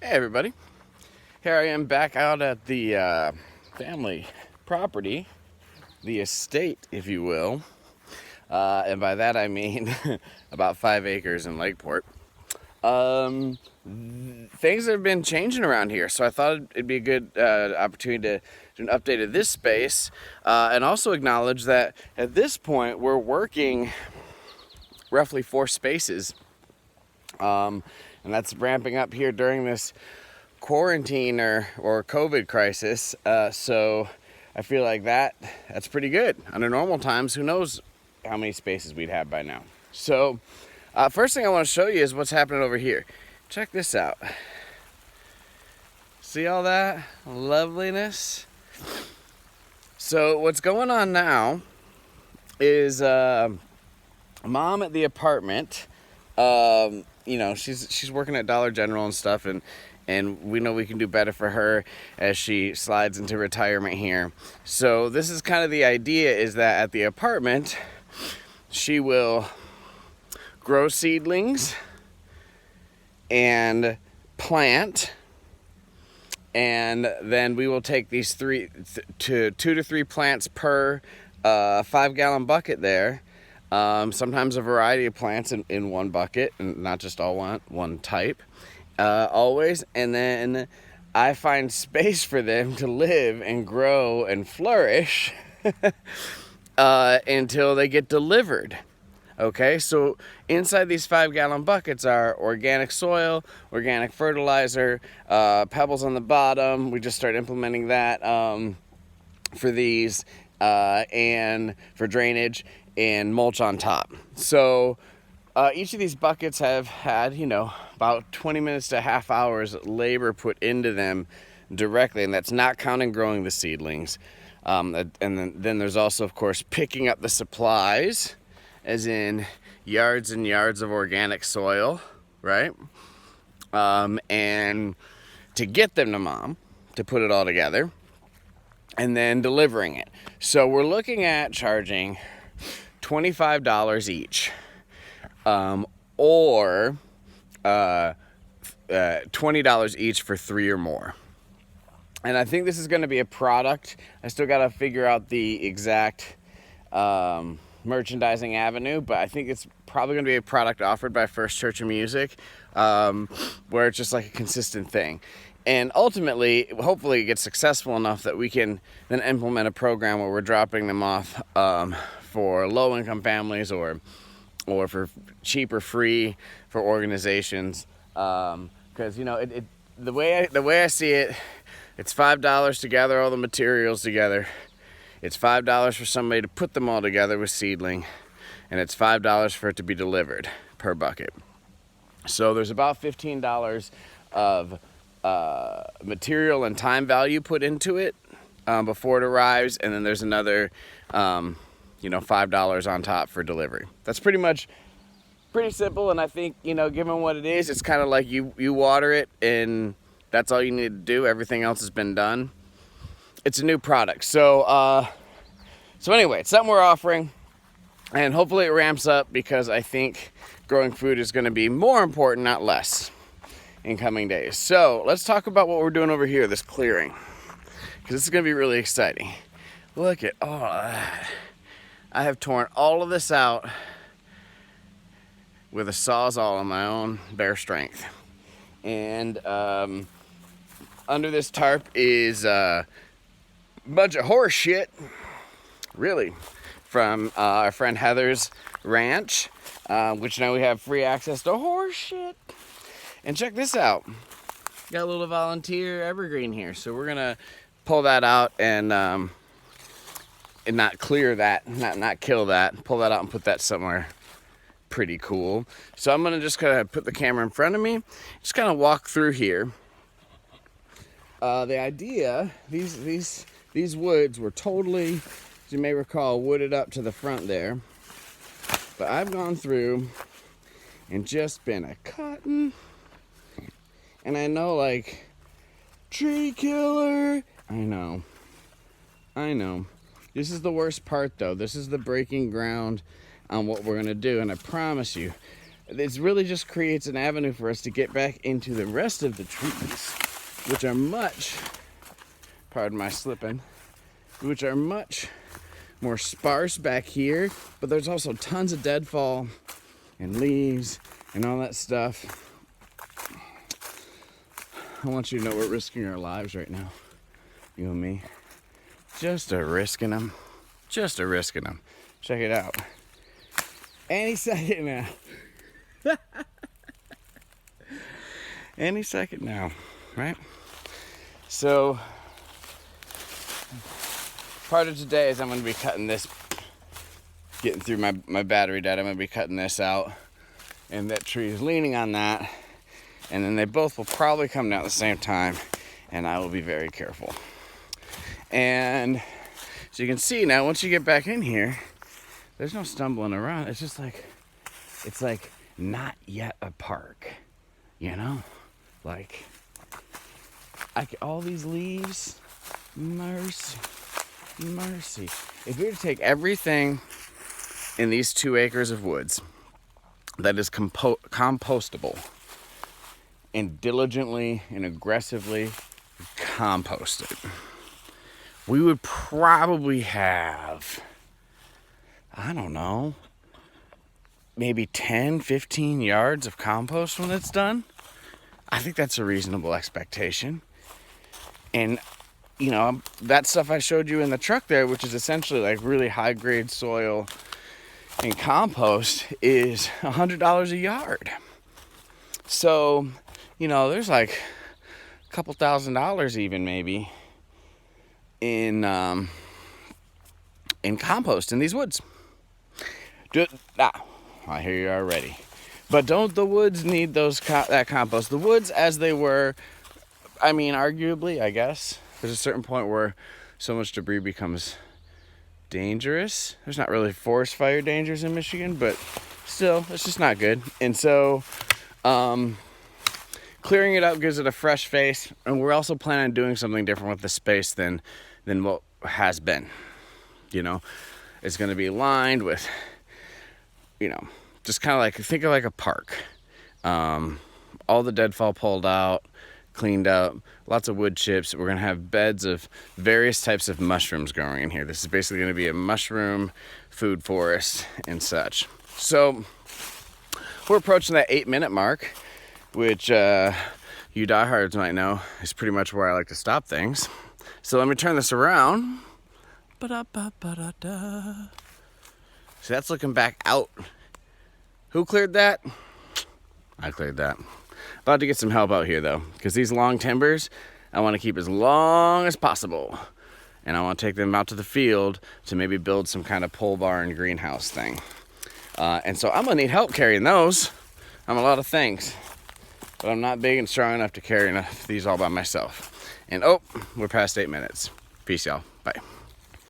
Hey everybody, here I am back out at the family property, the estate if you will, and by that I mean about 5 acres in Lakeport. Things have been changing around here, so I thought it'd be a good opportunity to do an update of this space, and also acknowledge that at this point we're working roughly 4 spaces, and that's ramping up here during this quarantine or COVID crisis. So I feel like that's pretty good. Under normal times, who knows how many spaces we'd have by now. So first thing I want to show you is what's happening over here. Check this out. See all that loveliness? So what's going on now is mom at the apartment, she's working at Dollar General and stuff, and we know we can do better for her as she slides into retirement here. So this is kind of the idea, is that at the apartment, she will grow seedlings and plant, and then we will take these 2 to 3 plants per 5-gallon bucket there. Sometimes a variety of plants in one bucket, and not just all one type. Always, and then I find space for them to live and grow and flourish until they get delivered. Okay, so inside these 5-gallon buckets are organic soil, organic fertilizer, pebbles on the bottom. We just started implementing that for these, and for drainage, and mulch on top. So each of these buckets have had, about 20 minutes to half hours labor put into them directly, and that's not counting growing the seedlings. And then there's also, of course, picking up the supplies, as in yards and yards of organic soil, right? And to get them to mom, to put it all together, and then delivering it. So we're looking at charging $25 each. Or $20 each for 3 or more. And I think this is going to be a product. I still got to figure out the exact merchandising avenue, but I think it's probably going to be a product offered by First Church of Music, where it's just like a consistent thing. And ultimately, hopefully it gets successful enough that we can then implement a program where we're dropping them off for low-income families, or for cheap or free for organizations, because the way I see it, it's $5 to gather all the materials together. It's $5 for somebody to put them all together with seedling, and it's $5 for it to be delivered per bucket. So there's about $15 of material and time value put into it before it arrives, and then there's another $5 on top for delivery. That's pretty simple, and I think, given what it is, it's kind of like you water it, and that's all you need to do. Everything else has been done. It's a new product. So anyway, it's something we're offering, and hopefully it ramps up, because I think growing food is going to be more important, not less, in coming days. So let's talk about what we're doing over here, this clearing, because this is going to be really exciting. Look at all that. I have torn all of this out with a Sawzall on my own bare strength. And under this tarp is a bunch of horse shit, really, from our friend Heather's ranch, which now we have free access to horse shit. And check this out. Got a little volunteer evergreen here, so we're gonna pull that out and not clear that, not kill that, pull that out and put that somewhere pretty cool. So I'm gonna just kind of put the camera in front of me, just kind of walk through here. The idea, these woods were totally, as you may recall, wooded up to the front there, but I've gone through and just been a cutting, and I know, like, tree killer, I know. This is the worst part, though. This is the breaking ground on what we're gonna do, and I promise you, This really just creates an avenue for us to get back into the rest of the trees, which are much, pardon my slipping, which are much more sparse back here, but there's also tons of deadfall and leaves and all that stuff. I want you to know we're risking our lives right now, you and me. Just a risking them. Just a risking them. Check it out. Any second now. Any second now, right? So, part of today is I'm going to be cutting this, getting through my battery dead. I'm going to be cutting this out, and that tree is leaning on that, and then they both will probably come down at the same time, and I will be very careful. And so you can see now, once you get back in here, there's no stumbling around. It's just like, it's like not yet a park, you know? Like, all these leaves, mercy. If we were to take everything in these 2 acres of woods that is compostable and diligently and aggressively compost it, we would probably have, I don't know, maybe 10, 15 yards of compost when it's done. I think that's a reasonable expectation. And, you know, that stuff I showed you in the truck there, which is essentially like really high grade soil and compost, is $100 a yard. So, you know, there's like a couple $1,000s even maybe in compost in these woods. I hear you already. But don't the woods need that compost? The woods as they were, I mean, arguably, I guess, there's a certain point where so much debris becomes dangerous. There's not really forest fire dangers in Michigan, but still, it's just not good. And so, clearing it up gives it a fresh face, and we're also planning on doing something different with the space than what has been. You know, it's going to be lined with, you know, just kind of like, think of like a park. All the deadfall pulled out, cleaned up, lots of wood chips. We're going to have beds of various types of mushrooms growing in here. This is basically going to be a mushroom food forest and such. So we're approaching that 8-minute mark, which you diehards might know is pretty much where I like to stop things. So let me turn this around. So that's looking back out. Who cleared that? I cleared that. About to get some help out here though, because these long timbers, I want to keep as long as possible. And I want to take them out to the field to maybe build some kind of pole barn greenhouse thing. And so I'm going to need help carrying those. I'm a lot of things, but I'm not big and strong enough to carry enough of these all by myself. And we're past 8 minutes. Peace, y'all. Bye.